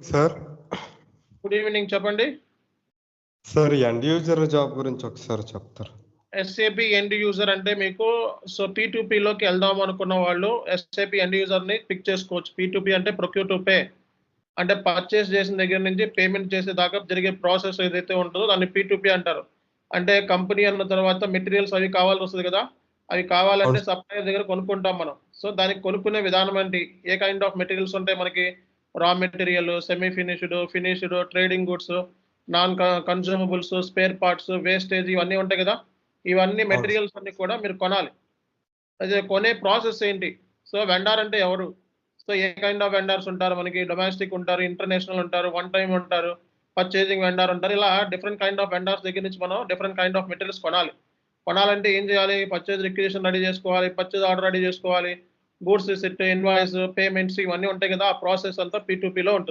Sir good evening చెప్పండి. Sir end user job గురించి ఒకసారి చెప్తారు. ఎస్ఏపి ఎండ్ యూజర్ అంటే మీకు P2Pలోకి వెళ్దాం అనుకున్న వాళ్ళు ఎస్ఏపి ఎండ్ యూజర్ని పిక్ చేసుకోవచ్చు. P2P అంటే ప్రొక్యూర్ టు పే, అంటే పర్చేస్ చేసిన దగ్గర నుంచి పేమెంట్ చేసే దాకా జరిగే ప్రాసెస్ ఏదైతే ఉంటుందో దాన్ని P2P అంటారు. అంటే కంపెనీ అన్న తర్వాత మెటీరియల్స్ అవి కావాల్సి వస్తుంది కదా, అవి కావాలంటే అవును. సప్లయర్ దగ్గర కొనుక్కుంటాం మనం. సో దానికి కొనుక్కునే విధానం ఏంటి, ఏ కైండ్ ఆఫ్ మెటీరియల్స్ ఉంటాయి మనకి, raw material, semi finished, trading goods, non consumables, spare parts, wastage ఇవన్నీ ఉంటాయి కదా. ఇవన్నీ అవును. మెటీరియల్స్ అన్ని కూడా మీరు కొనాలి. అదే కొనే ప్రాసెస్ ఏంటి, సో వెండార్ అంటే ఎవరు, so A kind of vendors ఉంటారు మనకి, డొమెస్టిక్ ఉంటారు, ఇంటర్నేషనల్ ఉంటారు, వన్ టైమ్ ఉంటారు, పర్చేజింగ్ వెండార్ ఉంటారు. ఇలా డిఫరెంట్ కైండ్ ఆఫ్ వెండార్స్ దగ్గర నుంచి మనం డిఫరెంట్ కైండ్ ఆఫ్ మెటీరియల్స్ కొనాలి. కొనాలంటే ఏం చేయాలి, పర్చేజ్ రిక్విజిషన్ రెడీ చేసుకోవాలి, పర్చేజ్ ఆర్డర్ రెడీ చేసుకోవాలి, గూడ్స్ రిసిప్ట్, ఇన్వాయిస్, పేమెంట్స్ ఇవన్నీ ఉంటాయి కదా. ఆ ప్రాసెస్ అంతా P2Pలో ఉంటుంది.